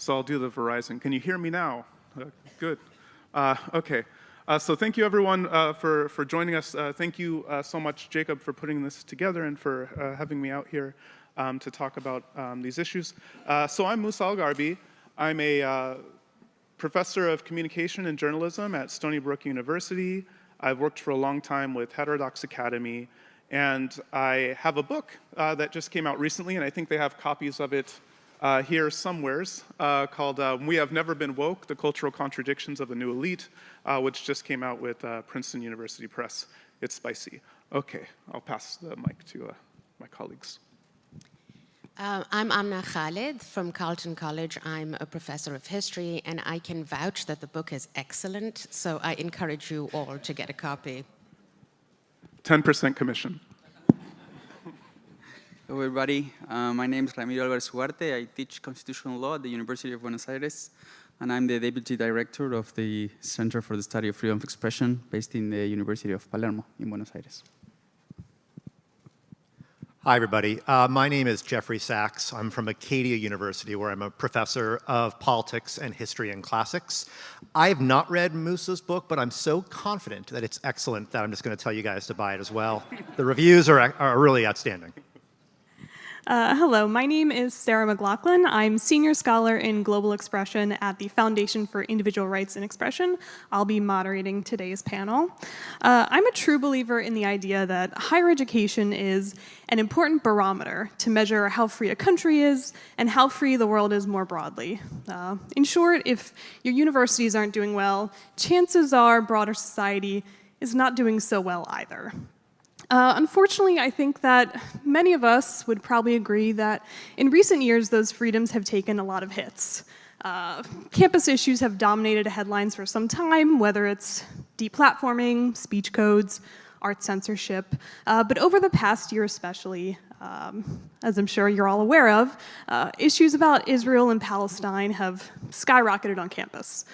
So I'll do the Verizon. Can you hear me now? Good. Okay. So thank you, everyone, for joining us. Thank you so much, Jacob, for putting this together and for having me out here to talk about these issues. So I'm Musa Al-Gharbi. I'm a professor of communication and journalism at Stony Brook University. I've worked for a long time with Heterodox Academy, and I have a book that just came out recently, and I think they have copies of it here somewheres, called We Have Never Been Woke, The Cultural Contradictions of the New Elite, which just came out with Princeton University Press. It's spicy. Okay, I'll pass the mic to my colleagues. I'm Amna Khalid from Carleton College. I'm a professor of history, and I can vouch that the book is excellent, so I encourage you all to get a copy. 10% commission. Hello, everybody. My name is Ramiro Álvarez Ugarte. I teach constitutional law at the University of Buenos Aires, and I'm the deputy director of the Center for the Study of Freedom of Expression, based in the University of Palermo in Buenos Aires. Hi, everybody. My name is Jeffrey Sachs. I'm from Acadia University, where I'm a professor of politics and history and classics. I have not read Musa's book, but I'm so confident that it's excellent that I'm just going to tell you guys to buy it as well. The reviews are really outstanding. Hello, my name is Sarah McLaughlin. I'm senior scholar in global expression at the Foundation for Individual Rights and Expression. I'll be moderating today's panel. I'm a true believer in the idea that higher education is an important barometer to measure how free a country is and how free the world is more broadly. In short, if your universities aren't doing well, chances are broader society is not doing so well either. Unfortunately, I think that many of us would probably agree that in recent years, those freedoms have taken a lot of hits. Campus issues have dominated headlines for some time, whether it's deplatforming, speech codes, art censorship. But over the past year especially, as I'm sure you're all aware of, issues about Israel and Palestine have skyrocketed on campus.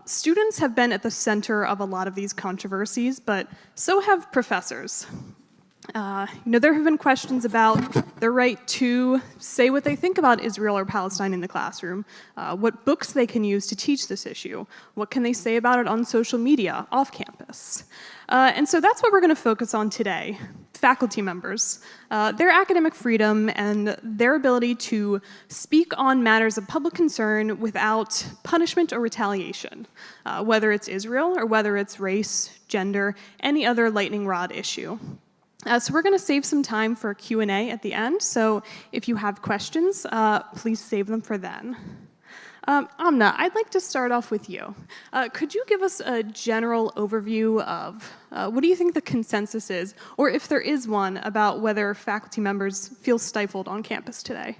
Students have been at the center of a lot of these controversies, but so have professors. There have been questions about their right to say what they think about Israel or Palestine in the classroom, what books they can use to teach this issue, what can they say about it on social media, off campus. And so that's what we're going to focus on today. Faculty members, their academic freedom and their ability to speak on matters of public concern without punishment or retaliation, whether it's Israel or whether it's race, gender, any other lightning rod issue. So we're going to save some time for Q&A at the end, so if you have questions, please save them for then. Amna, I'd like to start off with you. Could you give us a general overview of what do you think the consensus is, or if there is one, about whether faculty members feel stifled on campus today?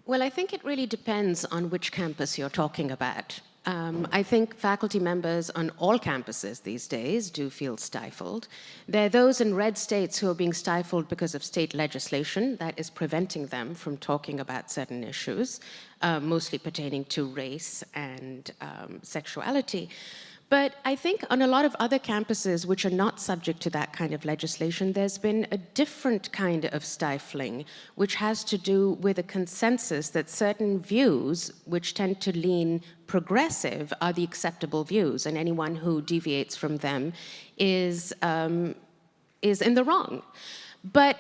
Well, I think it really depends on which campus you're talking about. I think faculty members on all campuses these days do feel stifled. There are those in red states who are being stifled because of state legislation that is preventing them from talking about certain issues, mostly pertaining to race and sexuality. But I think on a lot of other campuses which are not subject to that kind of legislation, there's been a different kind of stifling, which has to do with a consensus that certain views, which tend to lean progressive, are the acceptable views, and anyone who deviates from them is in the wrong. But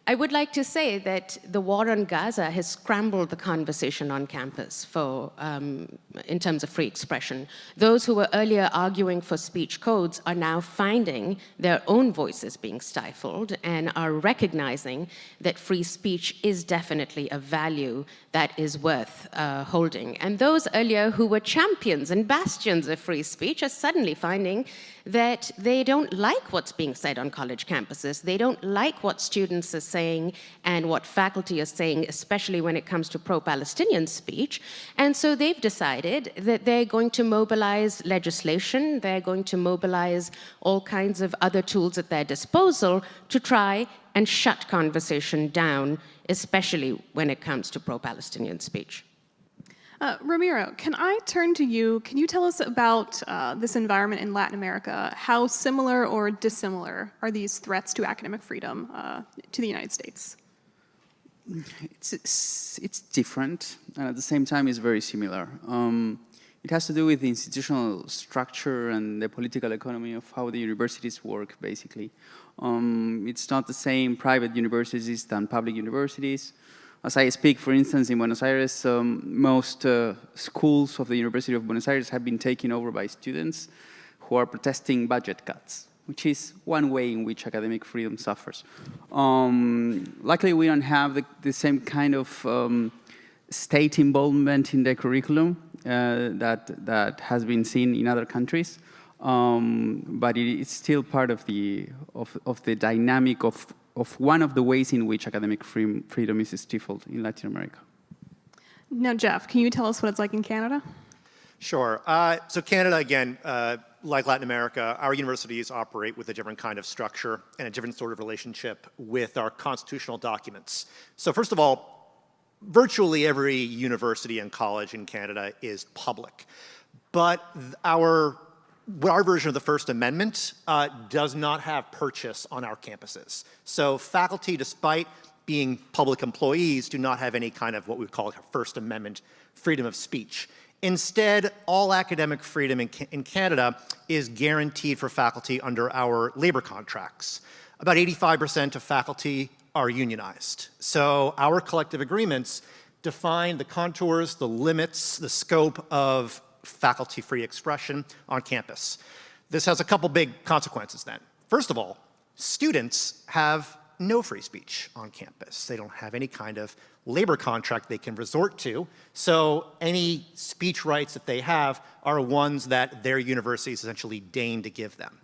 I would like to say that the war on Gaza has scrambled the conversation on campus for, in terms of free expression. Those who were earlier arguing for speech codes are now finding their own voices being stifled and are recognizing that free speech is definitely a value that is worth holding. And those earlier who were champions and bastions of free speech are suddenly finding that they don't like what's being said on college campuses. They don't like what students are saying and what faculty are saying, especially when it comes to pro-Palestinian speech. And so they've decided that they're going to mobilize legislation, they're going to mobilize all kinds of other tools at their disposal to try and shut conversation down, especially when it comes to pro-Palestinian speech. Ramiro, can I turn to you? Can you tell us about this environment in Latin America? How similar or dissimilar are these threats to academic freedom to the United States? It's different, and at the same time, it's very similar. It has to do with the institutional structure and the political economy of how the universities work, basically. It's not the same private universities than public universities. As I speak, for instance, in Buenos Aires, most schools of the University of Buenos Aires have been taken over by students who are protesting budget cuts, which is one way in which academic freedom suffers. Luckily, we don't have the same kind of state involvement in the curriculum that has been seen in other countries, but it's still part of the dynamic of one of the ways in which academic freedom is stifled in Latin America. Now, Jeff, can you tell us what it's like in Canada? Sure. So Canada, again, like Latin America, our universities operate with a different kind of structure and a different sort of relationship with our constitutional documents. So first of all, virtually every university and college in Canada is public. But our version of the First Amendment does not have purchase on our campuses. So faculty, despite being public employees, do not have any kind of what we would call a First Amendment freedom of speech. Instead, all academic freedom in Canada is guaranteed for faculty under our labor contracts. About 85% of faculty are unionized. So our collective agreements define the contours, the limits, the scope of faculty-free expression on campus. This has a couple big consequences then. First of all, students have no free speech on campus. They don't have any kind of labor contract they can resort to, so any speech rights that they have are ones that their universities essentially deign to give them.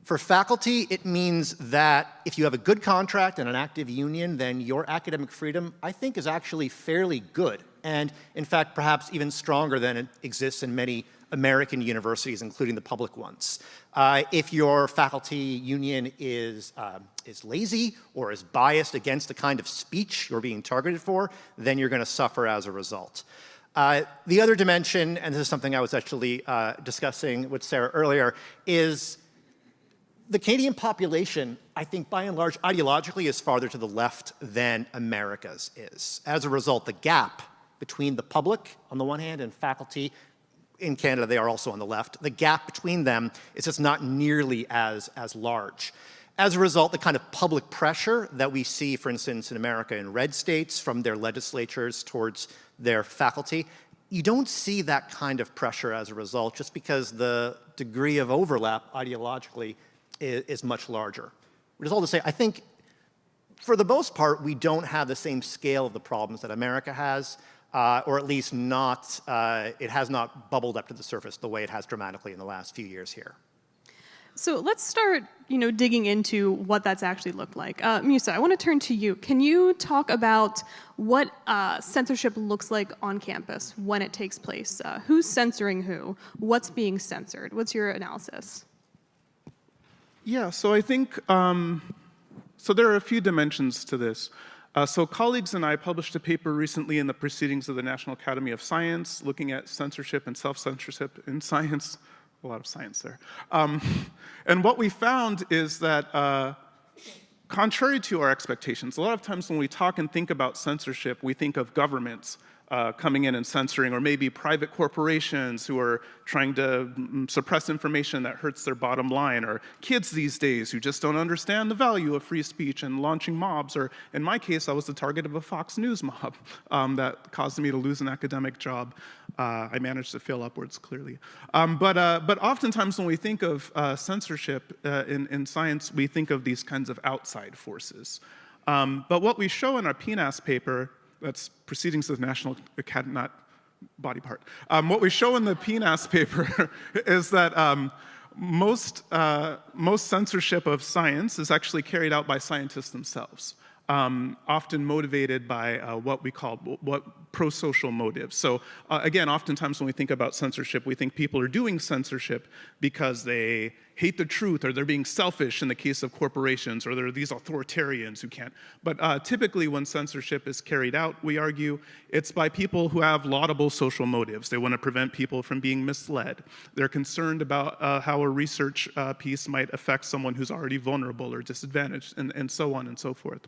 For faculty, it means that if you have a good contract and an active union, then your academic freedom, I think, is actually fairly good, and in fact, perhaps even stronger than it exists in many American universities, including the public ones. If your faculty union is lazy or is biased against the kind of speech you're being targeted for, then you're going to suffer as a result. The other dimension, and this is something I was actually discussing with Sarah earlier, is the Canadian population, I think by and large, ideologically is farther to the left than America's is. As a result, the gap between the public on the one hand and faculty in Canada, they are also on the left. The gap between them is just not nearly as large. As a result, the kind of public pressure that we see, for instance, in America in red states from their legislatures towards their faculty, you don't see that kind of pressure as a result just because the degree of overlap ideologically is much larger. Which is all to say, I think for the most part, we don't have the same scale of the problems that America has, or at least not, it has not bubbled up to the surface the way it has dramatically in the last few years here. So let's start, digging into what that's actually looked like. Musa, I want to turn to you. Can you talk about what censorship looks like on campus when it takes place? Who's censoring who? What's being censored? What's your analysis? Yeah, so I think, so there are a few dimensions to this. So colleagues and I published a paper recently in the Proceedings of the National Academy of Science looking at censorship and self-censorship in science. A lot of science there. And what we found is that contrary to our expectations, a lot of times when we talk and think about censorship, we think of governments coming in and censoring, or maybe private corporations who are trying to suppress information that hurts their bottom line, or kids these days who just don't understand the value of free speech and launching mobs, or in my case, I was the target of a Fox News mob that caused me to lose an academic job. I managed to fail upwards, clearly. But oftentimes when we think of censorship in science, we think of these kinds of outside forces. But what we show in our PNAS paper, that's Proceedings of the National Academy, not body part. What we show in the PNAS paper is that most censorship of science is actually carried out by scientists themselves, often motivated by what we call pro-social motives. So again, oftentimes when we think about censorship, we think people are doing censorship because they hate the truth, or they're being selfish in the case of corporations, or they're these authoritarians who can't. But typically when censorship is carried out, we argue, it's by people who have laudable social motives. They want to prevent people from being misled. They're concerned about how a research piece might affect someone who's already vulnerable or disadvantaged, and so on and so forth.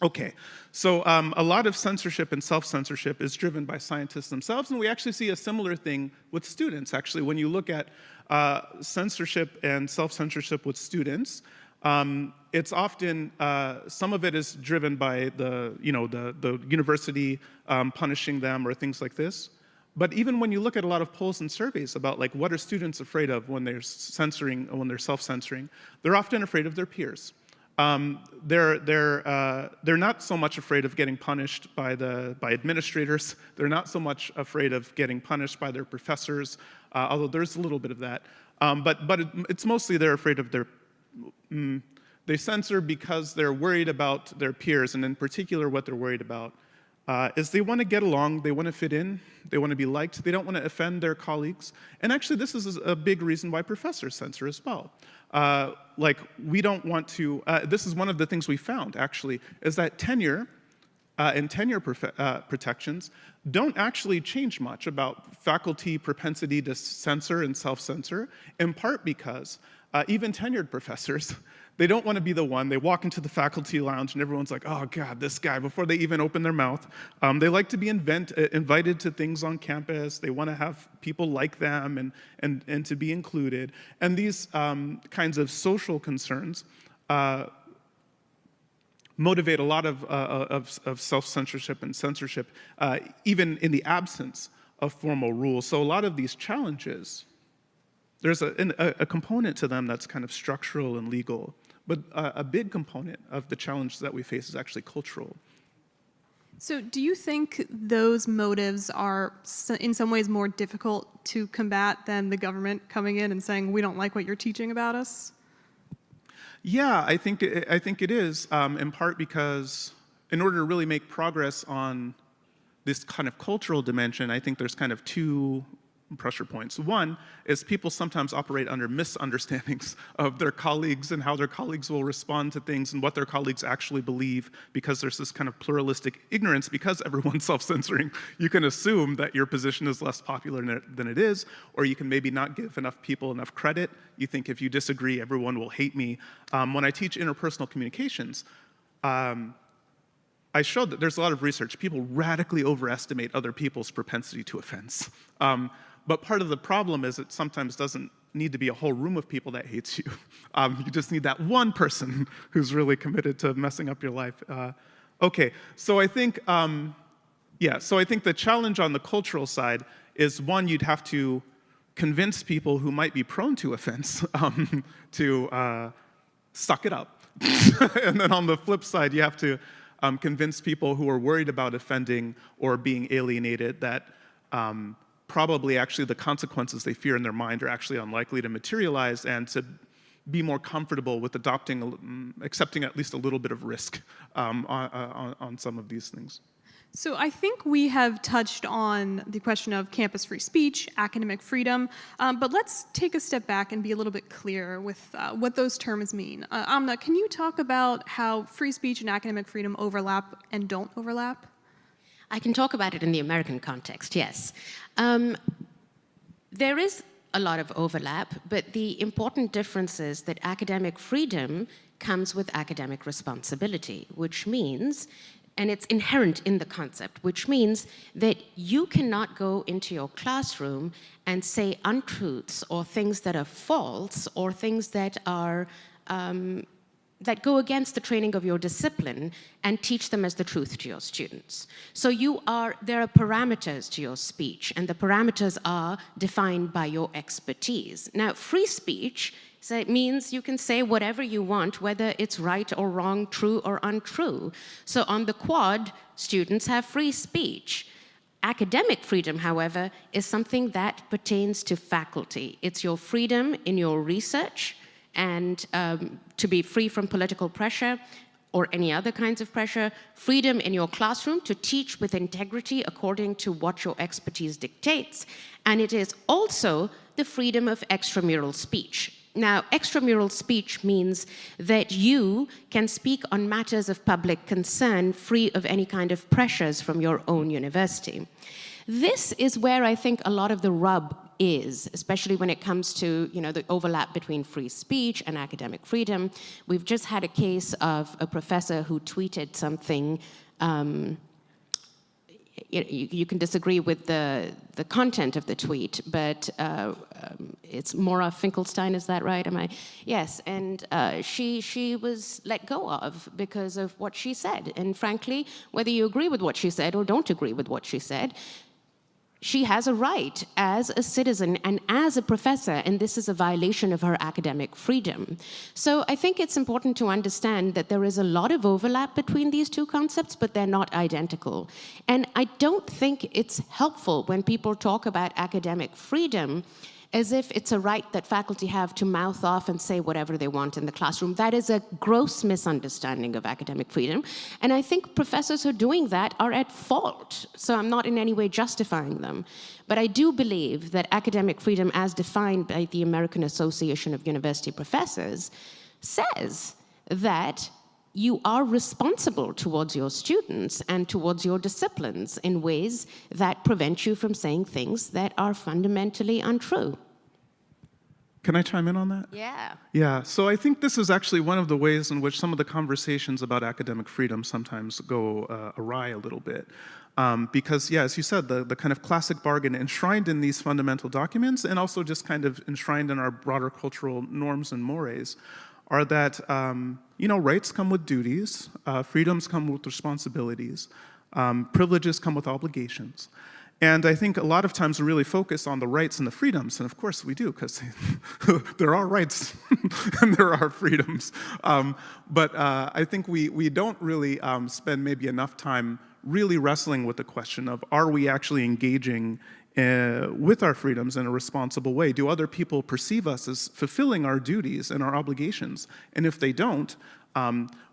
Okay, so a lot of censorship and self-censorship is driven by scientists themselves, and we actually see a similar thing with students. Actually, when you look at censorship and self-censorship with students, it's often, some of it is driven by the university punishing them or things like this. But even when you look at a lot of polls and surveys about like what are students afraid of when they're censoring, when they're self-censoring, they're often afraid of their peers. They're not so much afraid of getting punished by administrators. They're not so much afraid of getting punished by their professors, although there's a little bit of that. It's mostly they're afraid of their. They censor because they're worried about their peers, and in particular, what they're worried about is they want to get along, they want to fit in, they want to be liked, they don't want to offend their colleagues. And actually, this is a big reason why professors censor as well. Like, we don't want to, this is one of the things we found, actually, is that tenure and tenure protections don't actually change much about faculty propensity to censor and self-censor, in part because even tenured professors, they don't want to be the one. They walk into the faculty lounge and everyone's like, oh God, this guy, before they even open their mouth. They like to be invited to things on campus. They want to have people like them and to be included. And these kinds of social concerns motivate a lot of self-censorship and censorship, even in the absence of formal rules. So a lot of these challenges, there's a component to them that's kind of structural and legal, but a big component of the challenge that we face is actually cultural. So do you think those motives are in some ways more difficult to combat than the government coming in and saying, we don't like what you're teaching about us? Yeah, I think it is, in part because in order to really make progress on this kind of cultural dimension, I think there's kind of two pressure points. One is people sometimes operate under misunderstandings of their colleagues and how their colleagues will respond to things and what their colleagues actually believe, because there's this kind of pluralistic ignorance. Because everyone's self-censoring, you can assume that your position is less popular than it is, or you can maybe not give enough people enough credit. You think if you disagree, everyone will hate me. When I teach interpersonal communications, I showed that there's a lot of research. People radically overestimate other people's propensity to offense. But part of the problem is it sometimes doesn't need to be a whole room of people that hates you. You just need that one person who's really committed to messing up your life. Okay, so I think, so I think the challenge on the cultural side is, one, you'd have to convince people who might be prone to offense to suck it up. And then on the flip side, you have to convince people who are worried about offending or being alienated that probably actually the consequences they fear in their mind are actually unlikely to materialize, and to be more comfortable with accepting at least a little bit of risk on some of these things. So I think we have touched on the question of campus free speech, academic freedom, but let's take a step back and be a little bit clearer with what those terms mean. Amna, can you talk about how free speech and academic freedom overlap and don't overlap? I can talk about it in the American context, yes. There is a lot of overlap, but the important difference is that academic freedom comes with academic responsibility, which means, and it's inherent in the concept, which means that you cannot go into your classroom and say untruths or things that are false or things that are that go against the training of your discipline and teach them as the truth to your students. So there are parameters to your speech, and the parameters are defined by your expertise. Now, free speech, so it means you can say whatever you want, whether it's right or wrong, true or untrue. So on the quad, students have free speech. Academic freedom, however, is something that pertains to faculty. It's your freedom in your research, and to be free from political pressure or any other kinds of pressure, freedom in your classroom to teach with integrity according to what your expertise dictates, and it is also the freedom of extramural speech. Now, extramural speech means that you can speak on matters of public concern free of any kind of pressures from your own university. This is where I think a lot of the rub is, especially when it comes to, the overlap between free speech and academic freedom. We've just had a case of a professor who tweeted something. You can disagree with the content of the tweet, but it's Maura Finkelstein, is that right? Yes, and she was let go of because of what she said. And frankly, whether you agree with what she said or don't agree with what she said, she has a right as a citizen and as a professor, and this is a violation of her academic freedom. So I think it's important to understand that there is a lot of overlap between these two concepts, but they're not identical. And I don't think it's helpful when people talk about academic freedom as if it's a right that faculty have to mouth off and say whatever they want in the classroom. That is a gross misunderstanding of academic freedom. And I think professors who are doing that are at fault. So I'm not in any way justifying them. But I do believe that academic freedom, as defined by the American Association of University Professors, says that you are responsible towards your students and towards your disciplines in ways that prevent you from saying things that are fundamentally untrue. Can I chime in on that? Yeah. Yeah, so I think this is actually one of the ways in which some of the conversations about academic freedom sometimes go awry a little bit. Because, yeah, as you said, the kind of classic bargain enshrined in these fundamental documents and also just kind of enshrined in our broader cultural norms and mores are that, rights come with duties, freedoms come with responsibilities, privileges come with obligations. And I think a lot of times we really focus on the rights and the freedoms, and of course we do, because there are rights and there are freedoms. But I think we don't really spend maybe enough time really wrestling with the question of, are we actually engaging with our freedoms in a responsible way? Do other people perceive us as fulfilling our duties and our obligations? And if they don't,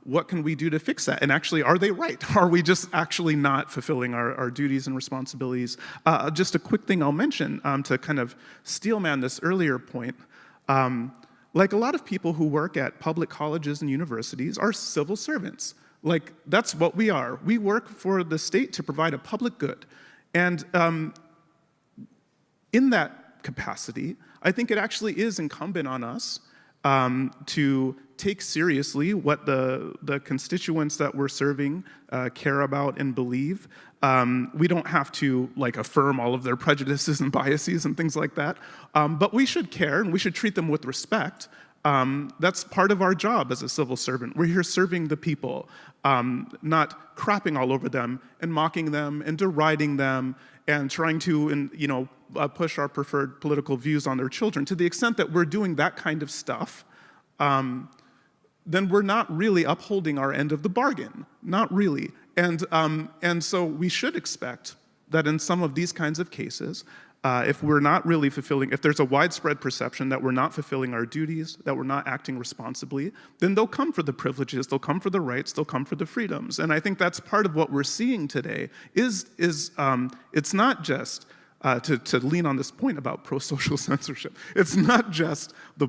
what can we do to fix that? And actually, are they right? Are we just actually not fulfilling our duties and responsibilities? Just a quick thing I'll mention to kind of steelman this earlier point. Like a lot of people who work at public colleges and universities are civil servants. Like, that's what we are. We work for the state to provide a public good. And in that capacity, I think it actually is incumbent on us to take seriously what the constituents that we're serving care about and believe. We don't have to affirm all of their prejudices and biases and things like that, but we should care and we should treat them with respect. That's part of our job as a civil servant. We're here serving the people, not crapping all over them and mocking them and deriding them and trying to push our preferred political views on their children. To the extent that we're doing that kind of stuff, then we're not really upholding our end of the bargain, not really. And so we should expect that in some of these kinds of cases, if we're not really fulfilling, if there's a widespread perception that we're not fulfilling our duties, that we're not acting responsibly, then they'll come for the privileges, they'll come for the rights, they'll come for the freedoms. And I think that's part of what we're seeing today is it's not just, to lean on this point about pro-social censorship, it's not just the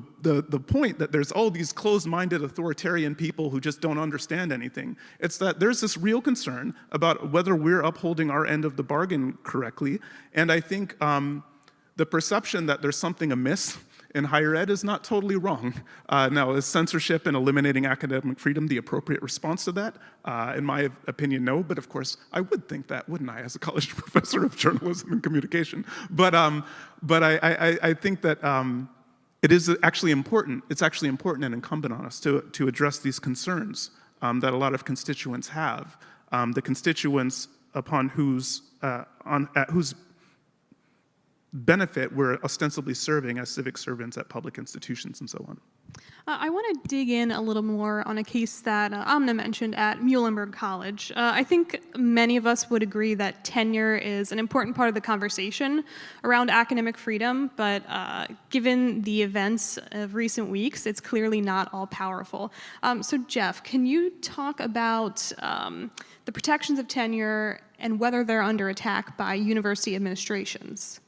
point that there's all these closed-minded authoritarian people who just don't understand anything. It's that there's this real concern about whether we're upholding our end of the bargain correctly. And I think the perception that there's something amiss in higher ed is not totally wrong. Now, is censorship and eliminating academic freedom the appropriate response to that? In my opinion, no, but of course, I would think that, wouldn't I, as a college professor of journalism and communication? But I think that it is actually important, it's actually important and incumbent on us to address these concerns that a lot of constituents have. The constituents upon whose benefit we're ostensibly serving as civic servants at public institutions and so on. I want to dig in a little more on a case that Amna mentioned at Muhlenberg College. I think many of us would agree that tenure is an important part of the conversation around academic freedom, but given the events of recent weeks, it's clearly not all powerful. So Jeff, can you talk about the protections of tenure and whether they're under attack by university administrations?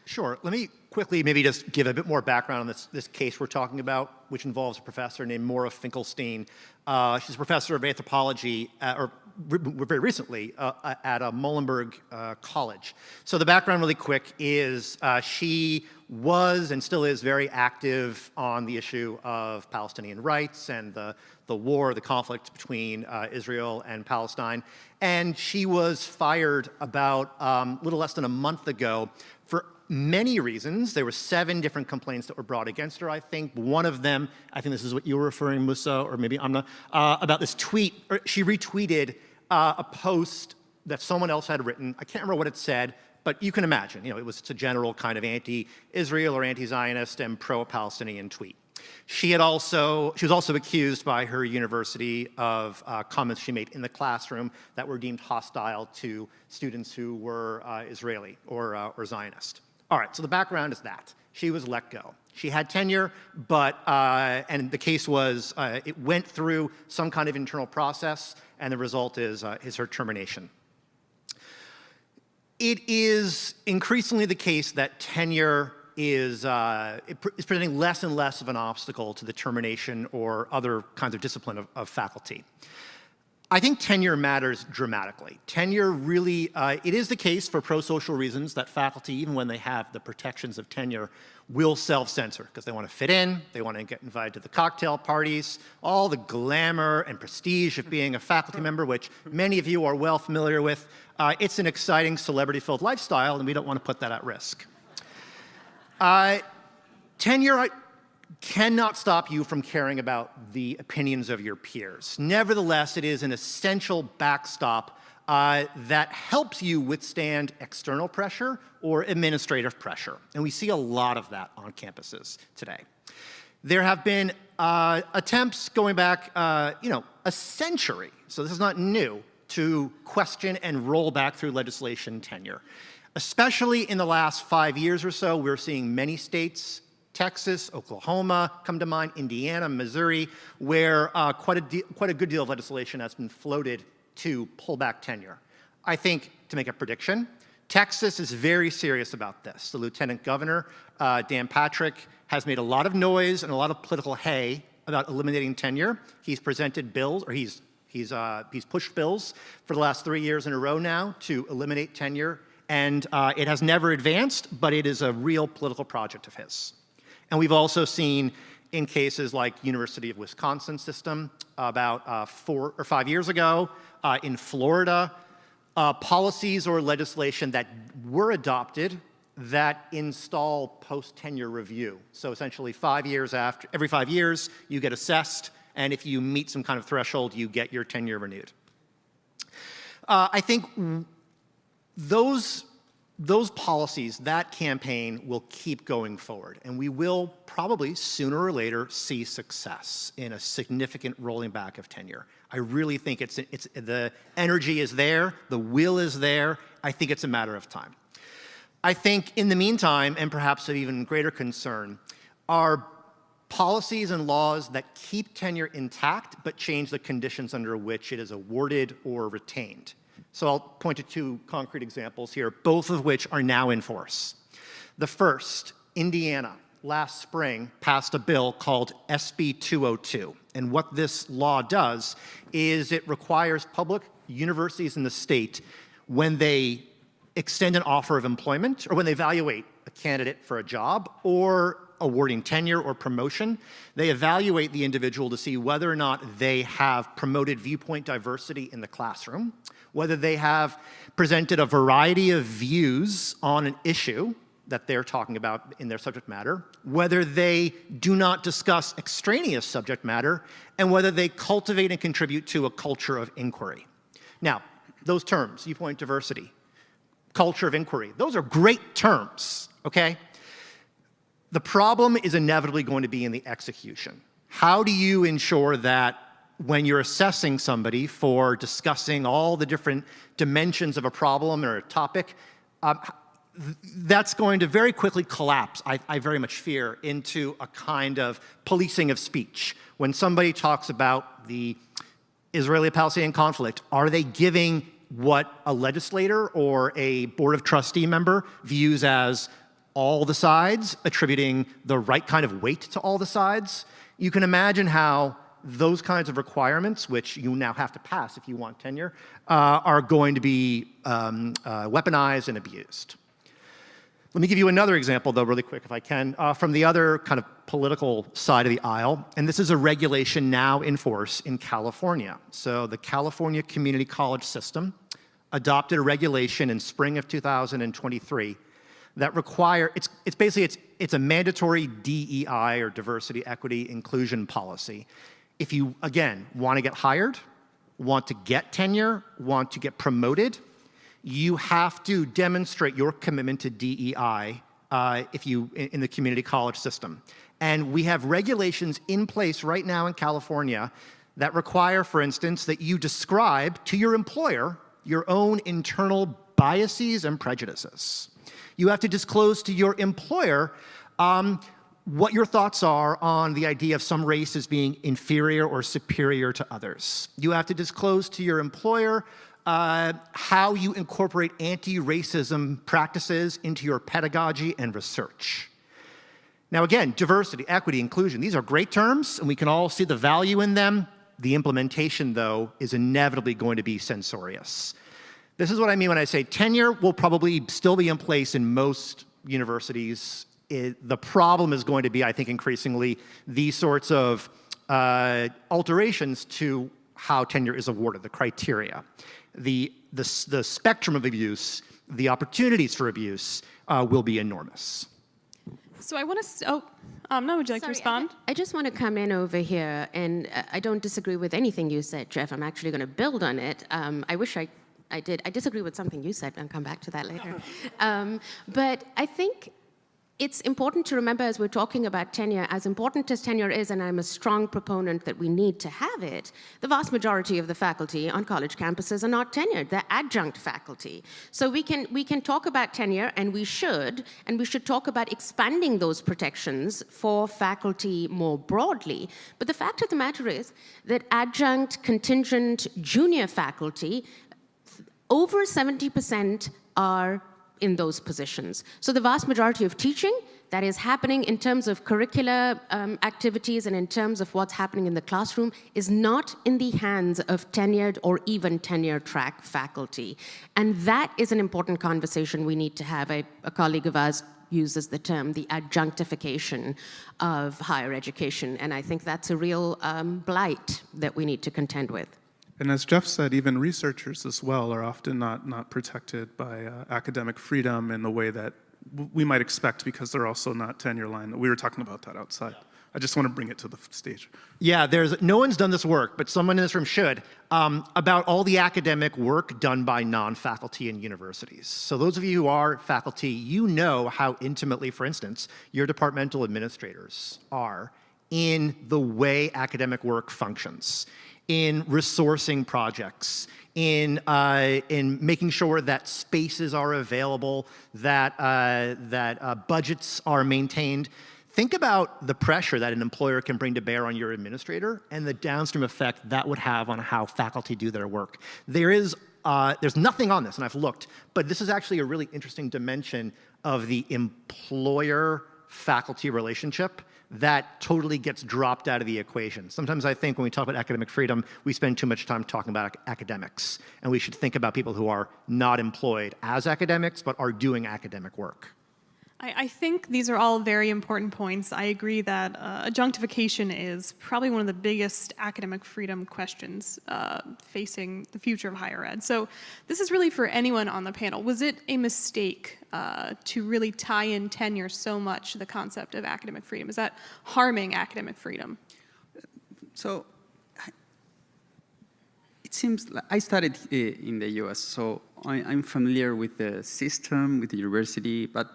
Sure. Let me quickly maybe just give a bit more background on this case we're talking about, which involves a professor named Maura Finkelstein. She's a professor of anthropology, or very recently at Muhlenberg College. So the background really quick is she was and still is very active on the issue of Palestinian rights and the war, the conflict between Israel and Palestine. And she was fired about a little less than a month ago for many reasons. There were 7 different complaints that were brought against her, I think. One of them, I think this is what you were referring, Musa, or maybe Amna, about this tweet. She retweeted a post that someone else had written. I can't remember what it said, but you can imagine, it was a general kind of anti-Israel or anti-Zionist and pro-Palestinian tweet. She was also accused by her university of comments she made in the classroom that were deemed hostile to students who were Israeli or Zionist. All right, so the background is that. She was let go. She had tenure, but, and the case was, it went through some kind of internal process, and the result is her termination. It is increasingly the case that tenure is presenting less and less of an obstacle to the termination or other kinds of discipline of faculty. I think tenure matters dramatically. Tenure really, it is the case for pro-social reasons that faculty, even when they have the protections of tenure, will self-censor because they want to fit in, they want to get invited to the cocktail parties, all the glamour and prestige of being a faculty member, which many of you are well familiar with. It's an exciting celebrity-filled lifestyle, and we don't want to put that at risk. Tenure cannot stop you from caring about the opinions of your peers. Nevertheless, it is an essential backstop that helps you withstand external pressure or administrative pressure. And we see a lot of that on campuses today. There have been attempts going back, a century, so this is not new, to question and roll back through legislation tenure. Especially in the last 5 years or so, we're seeing many states, Texas, Oklahoma come to mind, Indiana, Missouri, where quite a good deal of legislation has been floated to pull back tenure. I think, to make a prediction, Texas is very serious about this. The Lieutenant Governor, Dan Patrick, has made a lot of noise and a lot of political hay about eliminating tenure. He's presented bills, or he's pushed bills for the last 3 years in a row now to eliminate tenure. And it has never advanced, but it is a real political project of his. And we've also seen in cases like University of Wisconsin system about 4 or 5 years ago, in Florida, policies or legislation that were adopted that install post-tenure review. So essentially every 5 years, you get assessed, and if you meet some kind of threshold, you get your tenure renewed. I think those policies, that campaign will keep going forward, and we will probably sooner or later see success in a significant rolling back of tenure. I really think the energy is there, the will is there. I think it's a matter of time. I think in the meantime, and perhaps of even greater concern, are policies and laws that keep tenure intact but change the conditions under which it is awarded or retained. So I'll point to 2 concrete examples here, both of which are now in force. The first, Indiana, last spring passed a bill called SB 202. And what this law does is it requires public universities in the state, when they extend an offer of employment or when they evaluate a candidate for a job or awarding tenure or promotion, they evaluate the individual to see whether or not they have promoted viewpoint diversity in the classroom, whether they have presented a variety of views on an issue that they're talking about in their subject matter, whether they do not discuss extraneous subject matter, and whether they cultivate and contribute to a culture of inquiry. Now, those terms, viewpoint diversity, culture of inquiry, those are great terms, okay? The problem is inevitably going to be in the execution. How do you ensure that when you're assessing somebody for discussing all the different dimensions of a problem or a topic, that's going to very quickly collapse, I very much fear, into a kind of policing of speech. When somebody talks about the Israeli-Palestinian conflict, are they giving what a legislator or a board of trustee member views as all the sides, attributing the right kind of weight to all the sides? You can imagine how those kinds of requirements, which you now have to pass if you want tenure, are going to be weaponized and abused. Let me give you another example, though, really quick, if I can, from the other kind of political side of the aisle. And this is a regulation now in force in California. So the California Community College System adopted a regulation in spring of 2023 that require, it's a mandatory DEI, or diversity, equity, inclusion policy. If you, again, want to get hired, want to get tenure, want to get promoted, you have to demonstrate your commitment to DEI in the community college system. And we have regulations in place right now in California that require, for instance, that you describe to your employer your own internal biases and prejudices. You have to disclose to your employer what your thoughts are on the idea of some race as being inferior or superior to others. You have to disclose to your employer how you incorporate anti-racism practices into your pedagogy and research. Now again, diversity, equity, inclusion, these are great terms, and we can all see the value in them. The implementation, though, is inevitably going to be censorious. This is what I mean when I say tenure will probably still be in place in most universities. The problem is going to be, I think, increasingly these sorts of alterations to how tenure is awarded, the criteria. The spectrum of abuse, the opportunities for abuse will be enormous. So I want to, Amna, would you like to respond? I just want to come in over here, and I don't disagree with anything you said, Jeff. I'm actually going to build on it. I wish I did. I disagree with something you said, and I'll come back to that later. But I think it's important to remember, as we're talking about tenure, as important as tenure is, and I'm a strong proponent that we need to have it, the vast majority of the faculty on college campuses are not tenured. They're adjunct faculty. So we can talk about tenure, and we should talk about expanding those protections for faculty more broadly. But the fact of the matter is that adjunct, contingent, junior faculty, over 70% are in those positions. So the vast majority of teaching that is happening in terms of curricular activities and in terms of what's happening in the classroom is not in the hands of tenured or even tenure track faculty. And that is an important conversation we need to have. A colleague of ours uses the term the adjunctification of higher education. And I think that's a real blight that we need to contend with. And as Jeff said, even researchers as well are often not protected by academic freedom in the way that we might expect, because they're also not tenure line. We were talking about that outside. I just want to bring it to the stage. Yeah, no one's done this work, but someone in this room should, about all the academic work done by non-faculty in universities. So those of you who are faculty, you know how intimately, for instance, your departmental administrators are in the way academic work functions, in resourcing projects, in making sure that spaces are available, that budgets are maintained. Think about the pressure that an employer can bring to bear on your administrator and the downstream effect that would have on how faculty do their work. There's nothing on this, and I've looked, but this is actually a really interesting dimension of the employer-faculty relationship that totally gets dropped out of the equation. Sometimes I think when we talk about academic freedom, we spend too much time talking about academics, and we should think about people who are not employed as academics, but are doing academic work. I think these are all very important points. I agree that adjunctification is probably one of the biggest academic freedom questions facing the future of higher ed. So this is really for anyone on the panel. Was it a mistake to really tie in tenure so much to the concept of academic freedom? Is that harming academic freedom? So it seems like I studied in the US, so I'm familiar with the system, with the university, but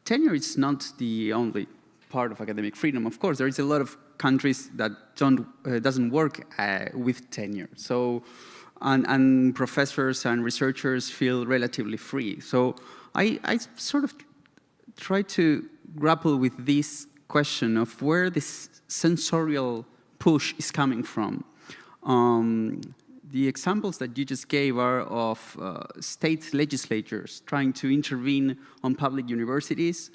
tenure is not the only part of academic freedom. Of course, there is a lot of countries that doesn't work with tenure. So, and professors and researchers feel relatively free. So I sort of try to grapple with this question of where this sensorial push is coming from. The examples that you just gave are of state legislatures trying to intervene on public universities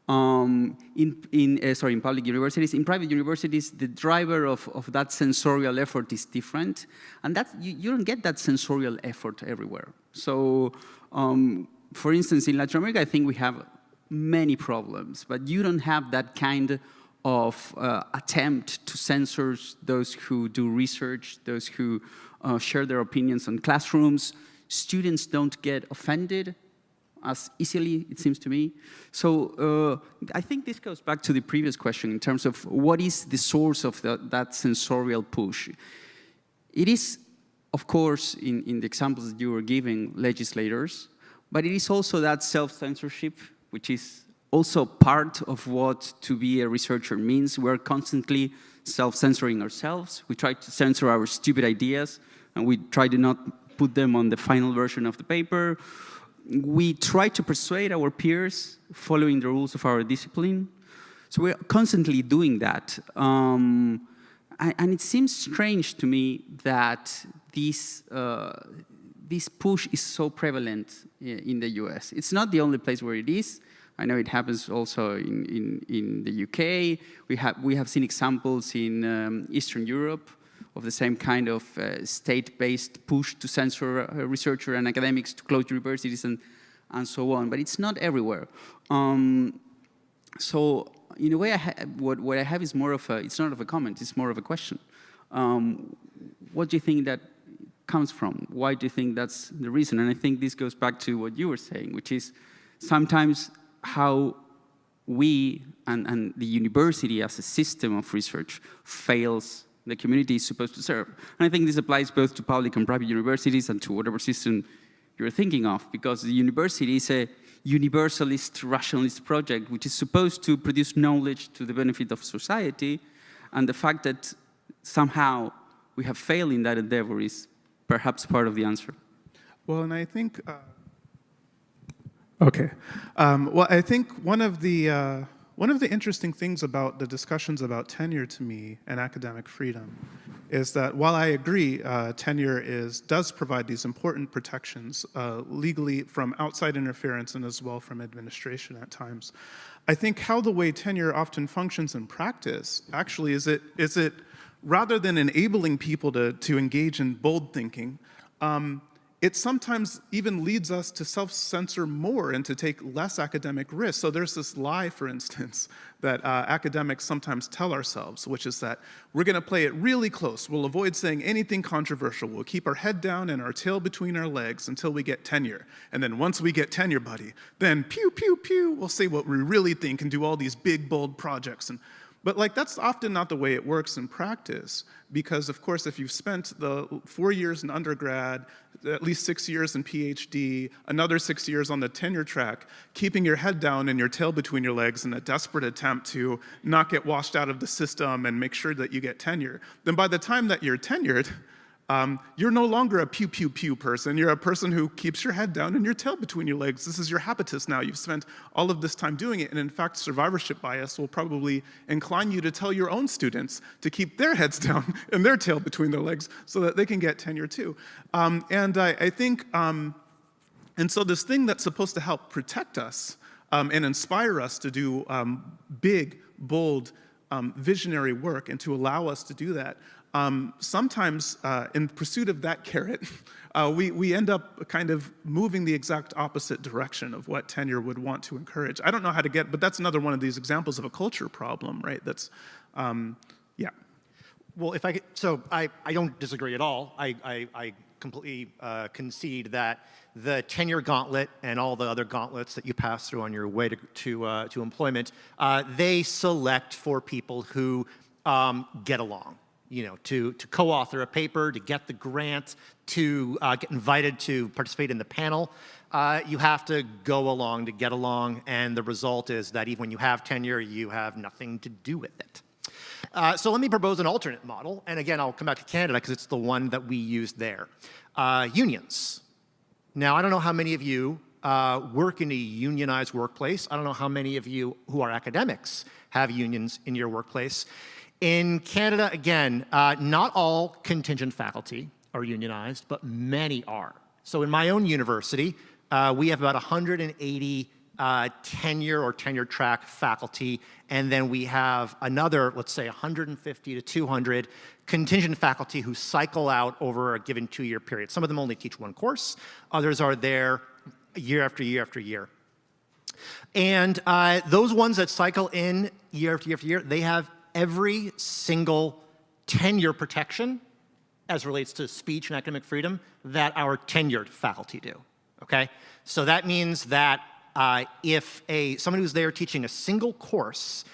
in public universities. In private universities, the driver of that sensorial effort is different, and that you don't get that sensorial effort everywhere. So, for instance, in Latin America, I think we have many problems, but you don't have that kind of attempt to censor those who do research, those who share their opinions on classrooms. Students don't get offended as easily, it seems to me. So I think this goes back to the previous question in terms of what is the source of that sensorial push. It is, of course, in the examples that you were giving, legislators, but it is also that self-censorship, which is also part of what to be a researcher means. We're constantly self-censoring ourselves. We try to censor our stupid ideas, and we try to not put them on the final version of the paper. We try to persuade our peers following the rules of our discipline. So we're constantly doing that. And it seems strange to me that this push is so prevalent in the US. It's not the only place where it is. I know it happens also in the UK. We have seen examples in Eastern Europe of the same kind of state-based push to censor researchers and academics, to close universities and so on. But it's not everywhere. So in a way, what I have is more of a, it's not of a comment, it's more of a question. What do you think that comes from? Why do you think that's the reason? And I think this goes back to what you were saying, which is sometimes how we and the university as a system of research fails the community is supposed to serve. And I think this applies both to public and private universities and to whatever system you're thinking of, because the university is a universalist, rationalist project which is supposed to produce knowledge to the benefit of society, and the fact that somehow we have failed in that endeavor is perhaps part of the answer. Well, and I think, well, I think one of the interesting things about the discussions about tenure to me and academic freedom is that while I agree tenure does provide these important protections legally from outside interference and as well from administration at times, I think how the way tenure often functions in practice actually is it rather than enabling people to engage in bold thinking, it sometimes even leads us to self-censor more and to take less academic risk. So there's this lie, for instance, that academics sometimes tell ourselves, which is that we're going to play it really close. We'll avoid saying anything controversial. We'll keep our head down and our tail between our legs until we get tenure. And then once we get tenure, buddy, then pew, pew, pew, we'll say what we really think and do all these big, bold projects. But like that's often not the way it works in practice, because of course if you've spent the 4 years in undergrad, at least 6 years in PhD, another 6 years on the tenure track, keeping your head down and your tail between your legs in a desperate attempt to not get washed out of the system and make sure that you get tenure, then by the time that you're tenured, you're no longer a pew, pew, pew person. You're a person who keeps your head down and your tail between your legs. This is your habitus now. You've spent all of this time doing it. And in fact, survivorship bias will probably incline you to tell your own students to keep their heads down and their tail between their legs so that they can get tenure too. I think, and so this thing that's supposed to help protect us and inspire us to do big, bold, visionary work and to allow us to do that, sometimes in pursuit of that carrot, we end up kind of moving the exact opposite direction of what tenure would want to encourage. I don't know how to get, but that's another one of these examples of a culture problem, right? That's, yeah. Well, if I could, so I don't disagree at all. I completely concede that the tenure gauntlet and all the other gauntlets that you pass through on your way to employment, they select for people who get along. You know, to co-author a paper, to get the grant, to get invited to participate in the panel, you have to go along to get along, and the result is that even when you have tenure, you have nothing to do with it. So let me propose an alternate model, and again, I'll come back to Canada because it's the one that we used there. Unions. Now, I don't know how many of you work in a unionized workplace. I don't know how many of you who are academics have unions in your workplace. In Canada, again, not all contingent faculty are unionized, but many are. So in my own university, we have about 180 tenure or tenure track faculty, and then we have another, let's say 150 to 200 contingent faculty who cycle out over a given 2-year period. Some of them only teach one course, others are there year after year after year. And those ones that cycle in year after year after year, they have every single tenure protection as relates to speech and academic freedom that our tenured faculty do, okay? So that means that if someone who's there teaching a single course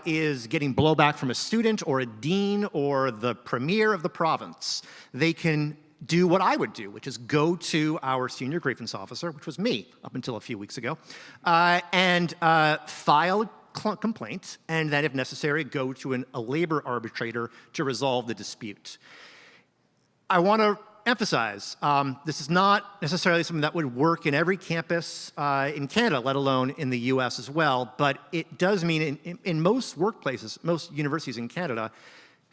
is getting blowback from a student or a dean or the premier of the province, they can do what I would do, which is go to our senior grievance officer, which was me up until a few weeks ago, and file a complaint, and then if necessary, go to a labor arbitrator to resolve the dispute. I want to emphasize, this is not necessarily something that would work in every campus in Canada, let alone in the US as well, but it does mean in most workplaces, most universities in Canada,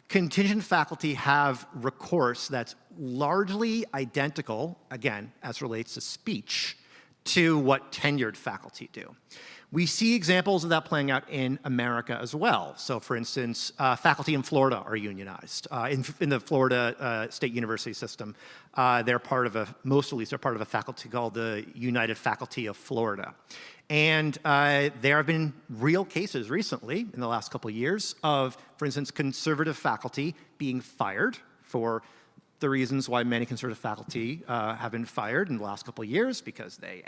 contingent faculty have recourse that's largely identical, again, as relates to speech, to what tenured faculty do. We see examples of that playing out in America as well. So for instance, faculty in Florida are unionized. In the Florida State University system, they're part of most at least, they're part of a faculty called the United Faculty of Florida. And there have been real cases recently, in the last couple of years, of, for instance, conservative faculty being fired for the reasons why many conservative faculty have been fired in the last couple of years, because they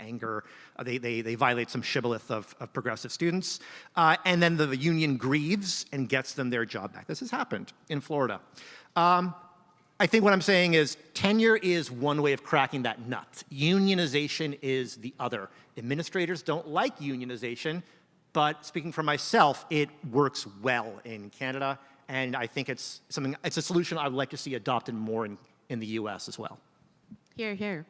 they violate some shibboleth of progressive students, and then the union grieves and gets them their job back. This has happened in Florida. I think what I'm saying is tenure is one way of cracking that nut. Unionization is the other. Administrators don't like unionization, but speaking for myself, it works well in Canada. And I think it's a solution I would like to see adopted more in the US as well. Here, here.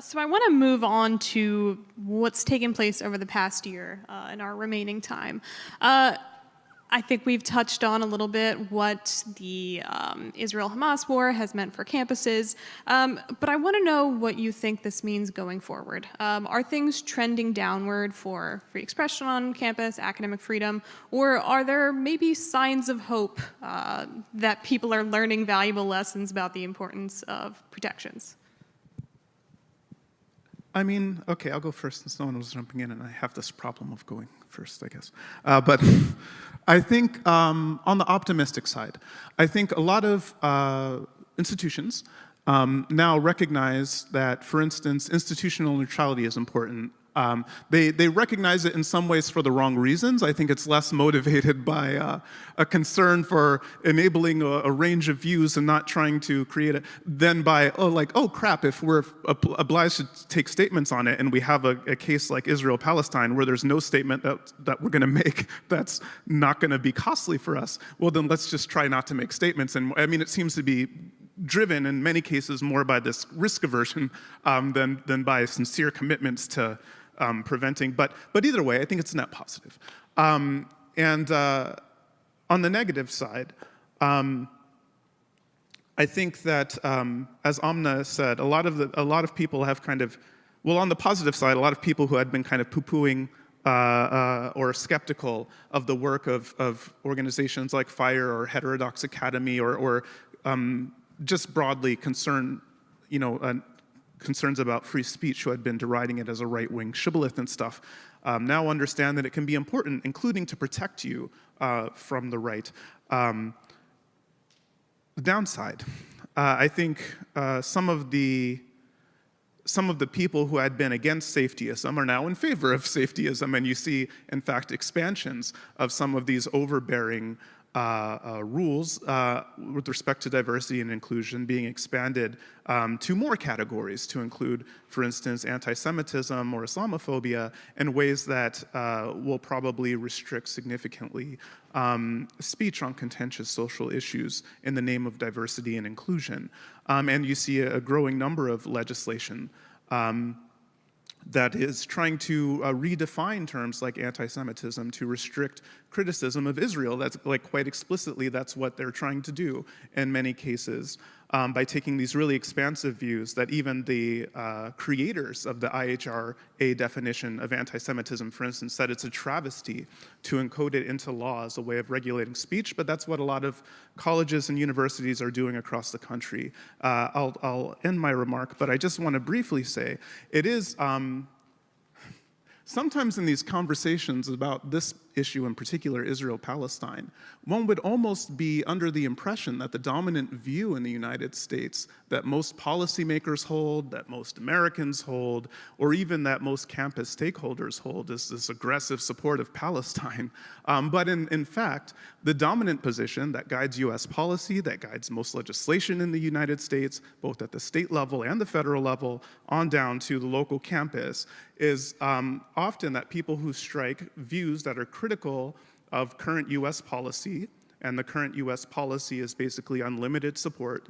So I want to move on to what's taken place over the past year in our remaining time. I think we've touched on a little bit what the Israel-Hamas war has meant for campuses, but I want to know what you think this means going forward. Are things trending downward for free expression on campus, academic freedom, or are there maybe signs of hope that people are learning valuable lessons about the importance of protections? I mean, okay, I'll go first since no one was jumping in, and I have this problem of going first, I guess. But I think on the optimistic side, I think a lot of institutions now recognize that, for instance, institutional neutrality is important. They recognize it in some ways for the wrong reasons. I think it's less motivated by a concern for enabling a range of views and not trying to create it, than by, oh crap, if we're obliged to take statements on it and we have a case like Israel-Palestine where there's no statement that we're gonna make that's not gonna be costly for us, well then let's just try not to make statements. And I mean, it seems to be driven in many cases more by this risk aversion than by sincere commitments to preventing, but either way, I think it's net positive. And on the negative side, I think that, as Amna said, a lot of people have kind of, well, on the positive side, a lot of people who had been kind of poo-pooing or skeptical of the work of organizations like FIRE or Heterodox Academy or just broadly concerns about free speech, who had been deriding it as a right-wing shibboleth and stuff, now understand that it can be important, including to protect you from the right. The downside, I think some of the people who had been against safetyism are now in favor of safetyism, and you see, in fact, expansions of some of these overbearing rules with respect to diversity and inclusion being expanded to more categories to include, for instance, anti-Semitism or Islamophobia in ways that will probably restrict significantly speech on contentious social issues in the name of diversity and inclusion. And you see a growing number of legislation that is trying to redefine terms like anti-Semitism to restrict criticism of Israel. That's like quite explicitly, that's what they're trying to do in many cases by taking these really expansive views that even the creators of the IHRA definition of anti-Semitism, for instance, said it's a travesty to encode it into law as a way of regulating speech, but that's what a lot of colleges and universities are doing across the country. I'll end my remark, but I just want to briefly say it is sometimes in these conversations about this issue in particular, Israel-Palestine, one would almost be under the impression that the dominant view in the United States that most policymakers hold, that most Americans hold, or even that most campus stakeholders hold is this aggressive support of Palestine. But in fact, the dominant position that guides US policy, that guides most legislation in the United States, both at the state level and the federal level, on down to the local campus, is often that people who strike views that are critical of current US policy, and the current US policy is basically unlimited support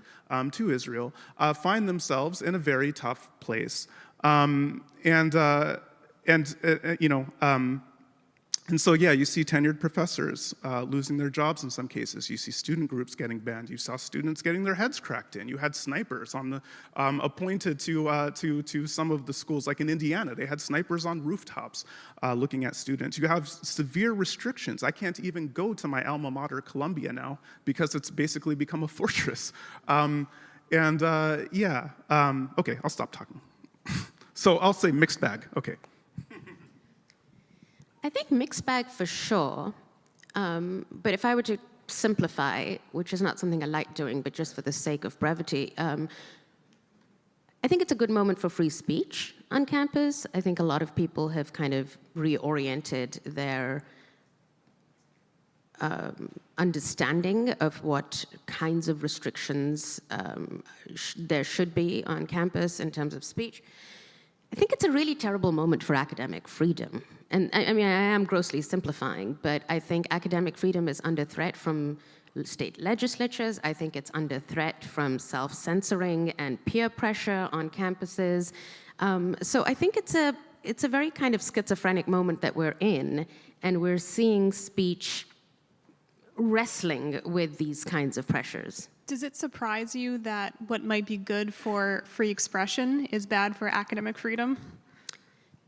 to Israel, find themselves in a very tough place. And so, yeah, you see tenured professors losing their jobs in some cases. You see student groups getting banned. You saw students getting their heads cracked in. You had snipers on the appointed to some of the schools, like in Indiana. They had snipers on rooftops looking at students. You have severe restrictions. I can't even go to my alma mater, Columbia, now because it's basically become a fortress. Okay, I'll stop talking. So I'll say mixed bag. Okay. I think mixed bag for sure, but if I were to simplify, which is not something I like doing, but just for the sake of brevity, I think it's a good moment for free speech on campus. I think a lot of people have kind of reoriented their understanding of what kinds of restrictions there should be on campus in terms of speech. I think it's a really terrible moment for academic freedom. And I mean, I am grossly simplifying, but I think academic freedom is under threat from state legislatures. I think it's under threat from self-censoring and peer pressure on campuses. So I think it's a very kind of schizophrenic moment that we're in, and we're seeing speech wrestling with these kinds of pressures. Does it surprise you that what might be good for free expression is bad for academic freedom?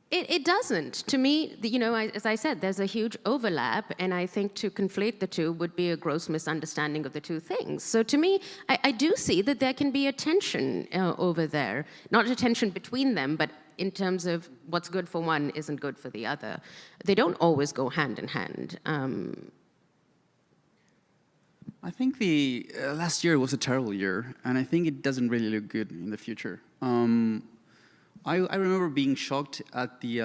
It doesn't. To me, you know, as I said, there's a huge overlap, and I think to conflate the two would be a gross misunderstanding of the two things. So to me, I do see that there can be a tension over there. Not a tension between them, but in terms of what's good for one isn't good for the other. They don't always go hand in hand. I think the last year was a terrible year, and I think it doesn't really look good in the future. I remember being shocked at the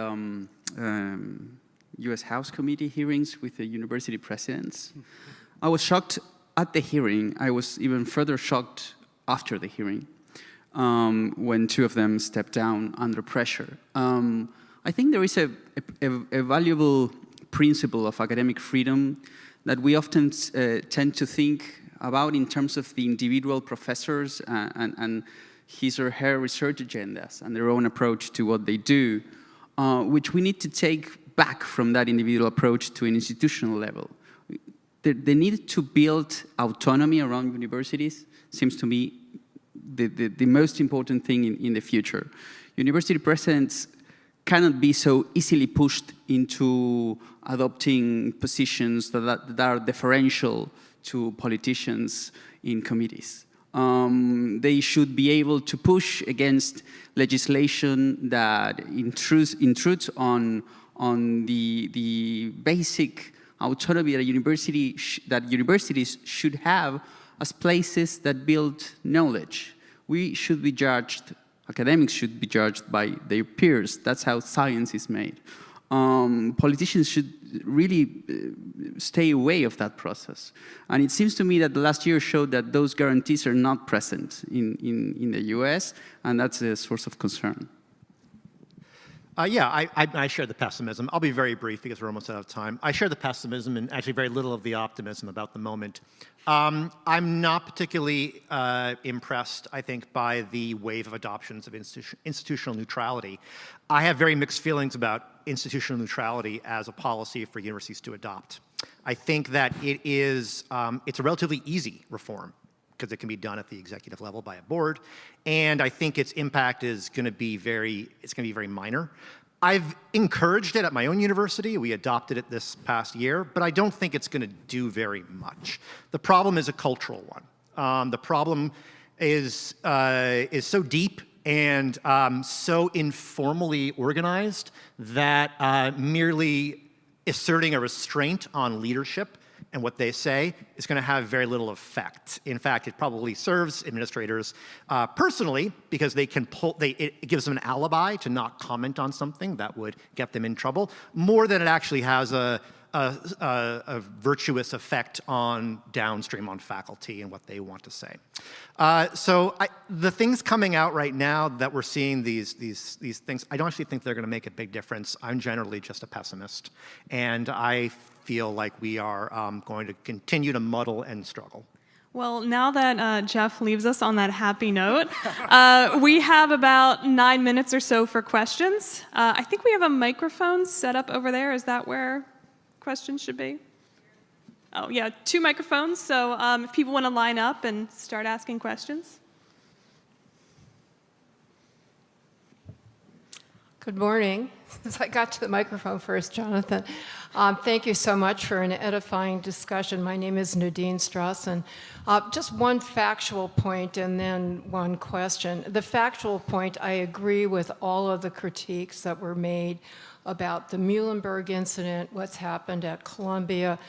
US House Committee hearings with the university presidents. I was shocked at the hearing. I was even further shocked after the hearing when two of them stepped down under pressure. I think there is a valuable principle of academic freedom that we often tend to think about in terms of the individual professors and his or her research agendas and their own approach to what they do, which we need to take back from that individual approach to an institutional level. The need to build autonomy around universities seems to me the most important thing in the future. University presidents cannot be so easily pushed into adopting positions that are deferential to politicians in committees. They should be able to push against legislation that intrudes on the basic autonomy that universities should have as places that build knowledge. We should be judged. Academics should be judged by their peers. That's how science is made. Politicians should really stay away of that process. And it seems to me that the last year showed that those guarantees are not present in the US, and that's a source of concern. I share the pessimism. I'll be very brief because we're almost out of time. I share the pessimism and actually very little of the optimism about the moment. I'm not particularly impressed, I think, by the wave of adoptions of institutional neutrality. I have very mixed feelings about institutional neutrality as a policy for universities to adopt. I think that it's a relatively easy reform because it can be done at the executive level by a board, and I think its impact is going to be very minor. I've encouraged it at my own university. We adopted it this past year, but I don't think it's going to do very much. The problem is a cultural one. The problem is so deep and so informally organized that merely asserting a restraint on leadership and what they say is going to have very little effect. In fact, it probably serves administrators personally because it gives them an alibi to not comment on something that would get them in trouble, more than it actually has a virtuous effect on downstream on faculty and what they want to say. The things coming out right now that we're seeing, these things, I don't actually think they're going to make a big difference. I'm generally just a pessimist, and I feel like we are going to continue to muddle and struggle. Well, now that Jeff leaves us on that happy note, we have about 9 minutes or so for questions. I think we have a microphone set up over there. Is that where questions should be? Oh, yeah, 2 microphones. So if people want to line up and start asking questions. Good morning. Since I got to the microphone first, Jonathan. Thank you so much for an edifying discussion. My name is Nadine Strauss, and just one factual point and then one question. The factual point, I agree with all of the critiques that were made about the Muhlenberg incident, what's happened at Columbia.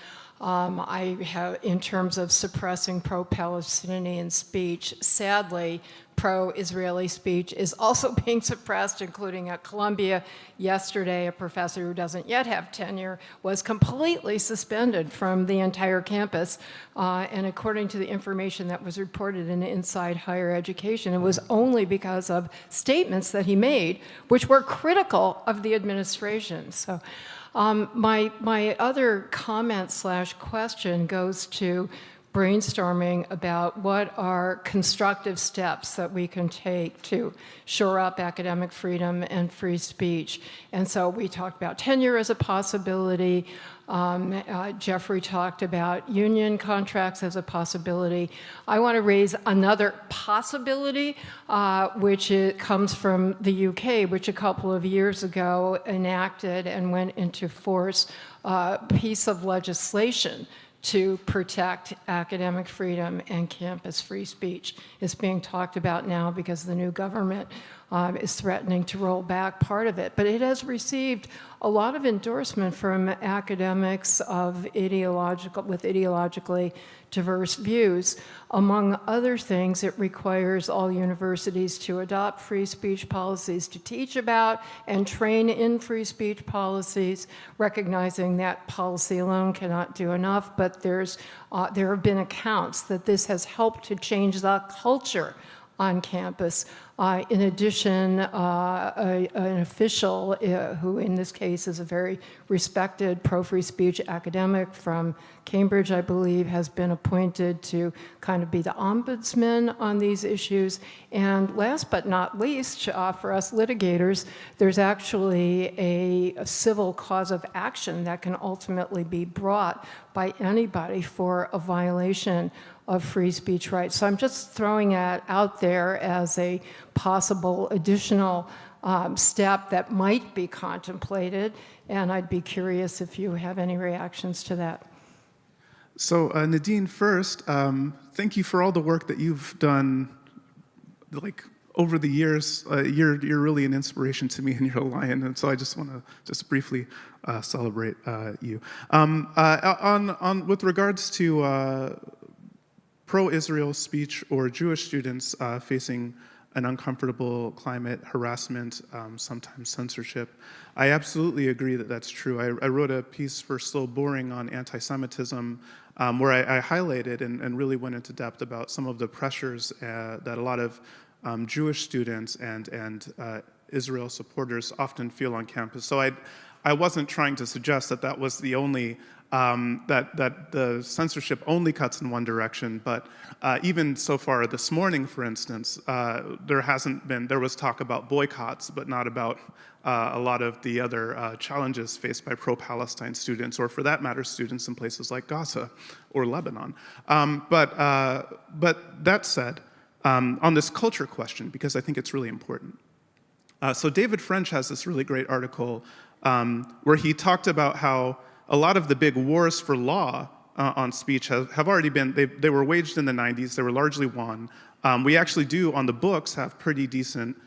In terms of suppressing pro-Palestinian speech, sadly, pro-Israeli speech is also being suppressed, including at Columbia. Yesterday, a professor who doesn't yet have tenure was completely suspended from the entire campus. And according to the information that was reported in Inside Higher Education, it was only because of statements that he made, which were critical of the administration. So my other comment/question goes to brainstorming about what are constructive steps that we can take to shore up academic freedom and free speech. And so we talked about tenure as a possibility. Jeffrey talked about union contracts as a possibility. I want to raise another possibility, which comes from the UK, which a couple of years ago enacted and went into force a piece of legislation to protect academic freedom and campus free speech. It's being talked about now because the new government is threatening to roll back part of it. But it has received a lot of endorsement from academics with ideologically diverse views. Among other things, it requires all universities to adopt free speech policies, to teach about and train in free speech policies, recognizing that policy alone cannot do enough, but there have been accounts that this has helped to change the culture on campus. In addition, an official who in this case is a very respected pro-free speech academic from Cambridge, I believe, has been appointed to kind of be the ombudsman on these issues. And last but not least, for us litigators, there's actually a civil cause of action that can ultimately be brought by anybody for a violation of free speech rights. So I'm just throwing that out there as a possible additional step that might be contemplated, and I'd be curious if you have any reactions to that. So Nadine, first, thank you for all the work that you've done, like over the years. You're really an inspiration to me, and you're a lion, and so I just want to just briefly celebrate you. With regards to pro-Israel speech or Jewish students facing an uncomfortable climate, harassment, sometimes censorship, I absolutely agree that that's true. I wrote a piece for Slow Boring on anti-Semitism where I highlighted and really went into depth about some of the pressures that a lot of Jewish students and Israel supporters often feel on campus. So I wasn't trying to suggest that that was the only that the censorship only cuts in one direction, but even so far this morning, for instance, there was talk about boycotts, but not about a lot of the other challenges faced by pro-Palestine students, or for that matter, students in places like Gaza or Lebanon. But that said, on this culture question, because I think it's really important. So David French has this really great article where he talked about how a lot of the big wars for law on speech have already been, they were waged in the 90s, they were largely won. We actually do, on the books, have pretty decent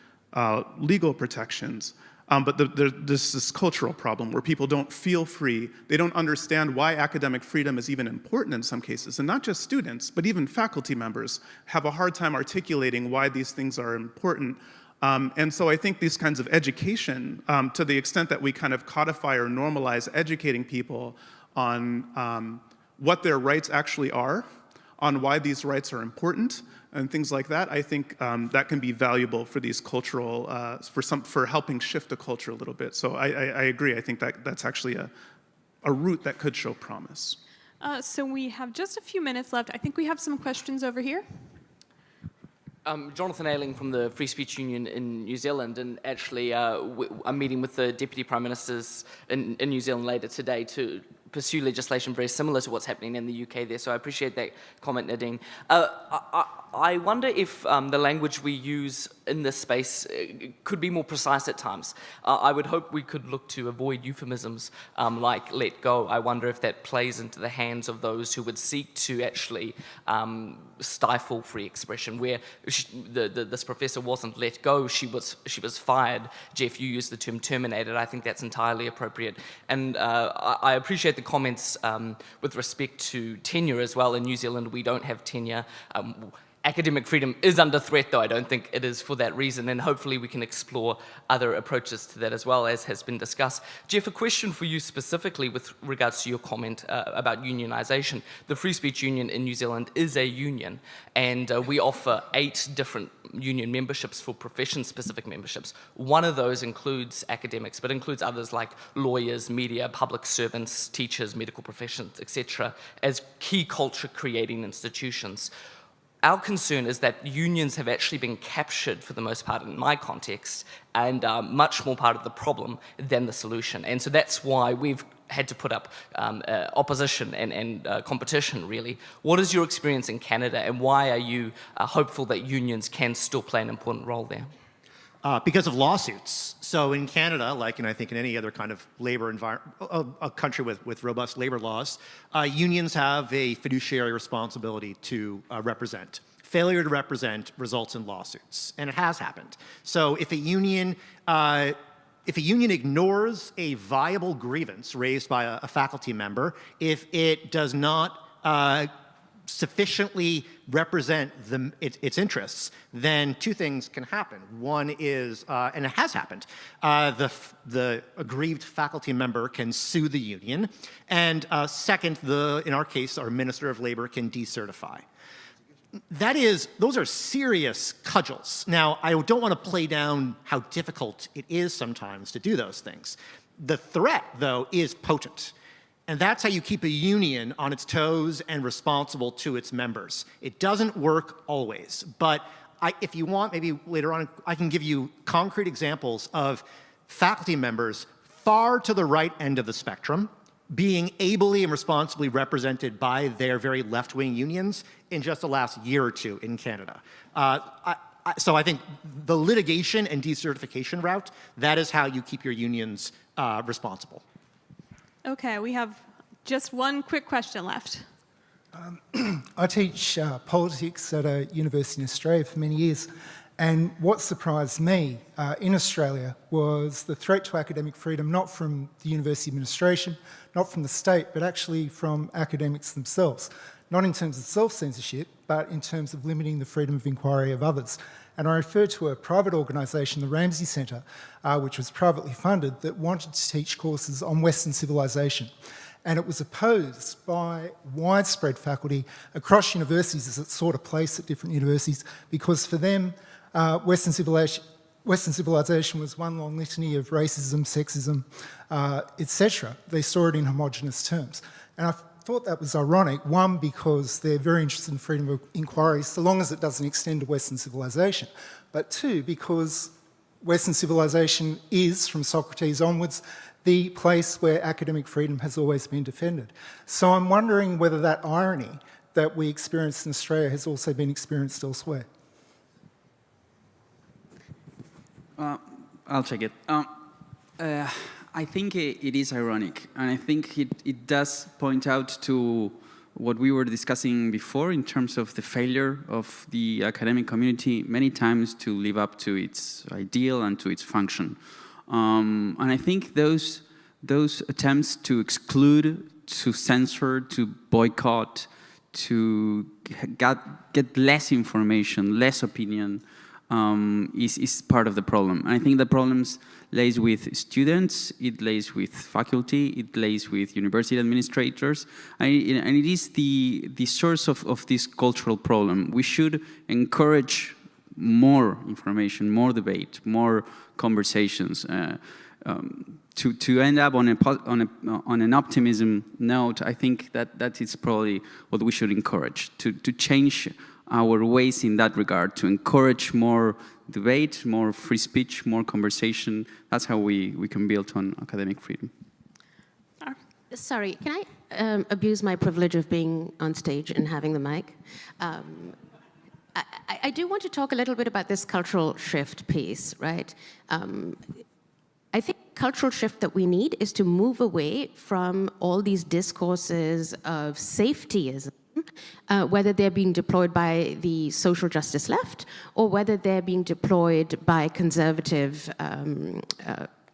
legal protections. But there's this cultural problem where people don't feel free. They don't understand why academic freedom is even important in some cases. And not just students, but even faculty members have a hard time articulating why these things are important. And so I think these kinds of education, to the extent that we kind of codify or normalize educating people on what their rights actually are, on why these rights are important, and things like that, I think that can be valuable for these cultural, for helping shift the culture a little bit. So I agree. I think that's actually a route that could show promise. So we have just a few minutes left. I think we have some questions over here. Jonathan Ayling from the Free Speech Union in New Zealand, and actually I'm meeting with the Deputy Prime Ministers in New Zealand later today to pursue legislation very similar to what's happening in the UK there, so I appreciate that comment, Nadine. I wonder if the language we use in this space could be more precise at times. I would hope we could look to avoid euphemisms like let go. I wonder if that plays into the hands of those who would seek to actually stifle free expression, where this professor wasn't let go, she was fired. Jeff, you used the term terminated. I think that's entirely appropriate. And I appreciate the comments with respect to tenure as well. In New Zealand, we don't have tenure. Academic freedom is under threat, though I don't think it is for that reason, and hopefully we can explore other approaches to that as well, as has been discussed. Jeff, a question for you specifically with regards to your comment about unionization. The Free Speech Union in New Zealand is a union, and we offer 8 different union memberships for profession-specific memberships. One of those includes academics, but includes others like lawyers, media, public servants, teachers, medical professions, etc., as key culture-creating institutions. Our concern is that unions have actually been captured, for the most part in my context, and are much more part of the problem than the solution. And so that's why we've had to put up opposition and competition, really. What is your experience in Canada, and why are you hopeful that unions can still play an important role there? Because of lawsuits. So in Canada, like I think in any other kind of labor environment, a country with robust labor laws, unions have a fiduciary responsibility to represent. Failure to represent results in lawsuits, and it has happened. So if a union ignores a viable grievance raised by a faculty member, if it does not sufficiently represent its interests, then 2 things can happen. One is, and it has happened, the aggrieved faculty member can sue the union, and second, in our case, our Minister of Labor can decertify. Those are serious cudgels. Now, I don't want to play down how difficult it is sometimes to do those things. The threat, though, is potent. And that's how you keep a union on its toes and responsible to its members. It doesn't work always, but if you want, maybe later on, I can give you concrete examples of faculty members far to the right end of the spectrum being ably and responsibly represented by their very left-wing unions in just the last year or 2 in Canada. So I think the litigation and decertification route, that is how you keep your unions responsible. Okay, we have just one quick question left. I teach politics at a university in Australia for many years, and what surprised me in Australia was the threat to academic freedom, not from the university administration, not from the state, but actually from academics themselves. Not in terms of self-censorship, but in terms of limiting the freedom of inquiry of others. And I refer to a private organisation, the Ramsay Centre, which was privately funded, that wanted to teach courses on Western civilisation. And it was opposed by widespread faculty across universities as it sought a place at different universities, because for them, Western civilisation was one long litany of racism, sexism, etc. They saw it in homogenous terms. And I thought that was ironic, one, because they're very interested in freedom of inquiry, so long as it doesn't extend to Western civilization, but two, because Western civilization is, from Socrates onwards, the place where academic freedom has always been defended. So I'm wondering whether that irony that we experienced in Australia has also been experienced elsewhere. I'll take it. I think it is ironic, and I think it does point out to what we were discussing before in terms of the failure of the academic community many times to live up to its ideal and to its function. And I think those attempts to exclude, to censor, to boycott, to get less information, less opinion, is part of the problem. And I think the problems lays with students, it lays with faculty, it lays with university administrators, and it is the source of this cultural problem. We should encourage more information, more debate, more conversations, to end up on an optimism note. I think that is probably what we should encourage, to change our ways in that regard, to encourage more debate, more free speech, more conversation. That's how we can build on academic freedom. Sorry, can I abuse my privilege of being on stage and having the mic? I do want to talk a little bit about this cultural shift piece, right? I think cultural shift that we need is to move away from all these discourses of safetyism, whether they're being deployed by the social justice left or whether they're being deployed by conservative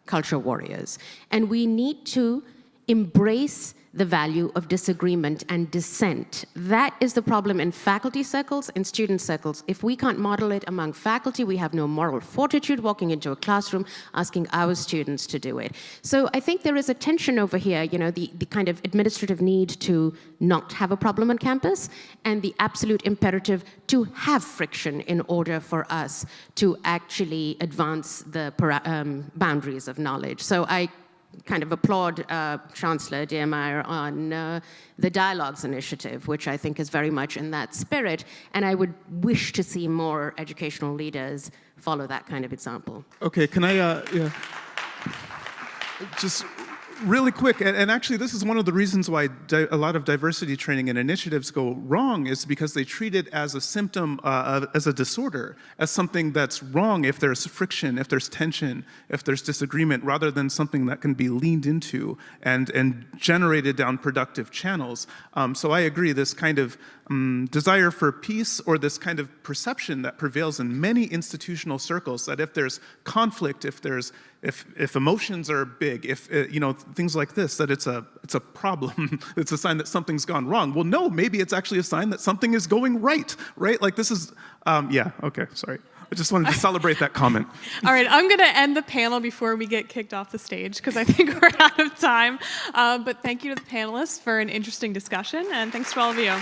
culture warriors. And we need to embrace the value of disagreement and dissent. That is the problem in faculty circles and student circles. If we can't model it among faculty, we have no moral fortitude walking into a classroom asking our students to do it. So I think there is a tension over here, you know, the kind of administrative need to not have a problem on campus and the absolute imperative to have friction in order for us to actually advance the boundaries of knowledge. So I kind of applaud Chancellor Diermeier on the Dialogues Initiative, which I think is very much in that spirit, and I would wish to see more educational leaders follow that kind of example. Okay, can I just really quick, and actually this is one of the reasons why a lot of diversity training and initiatives go wrong, is because they treat it as a symptom, as a disorder, as something that's wrong if there's friction, if there's tension, if there's disagreement, rather than something that can be leaned into and generated down productive channels. So I agree, this kind of desire for peace, or this kind of perception that prevails in many institutional circles, that if there's conflict, if emotions are big, if you know, things like this, that it's a problem, it's a sign that something's gone wrong. Well, no, maybe it's actually a sign that something is going right? Like this is, yeah, okay, sorry. I just wanted to celebrate that comment. All right, I'm going to end the panel before we get kicked off the stage because I think we're out of time. But thank you to the panelists for an interesting discussion, and thanks to all of you.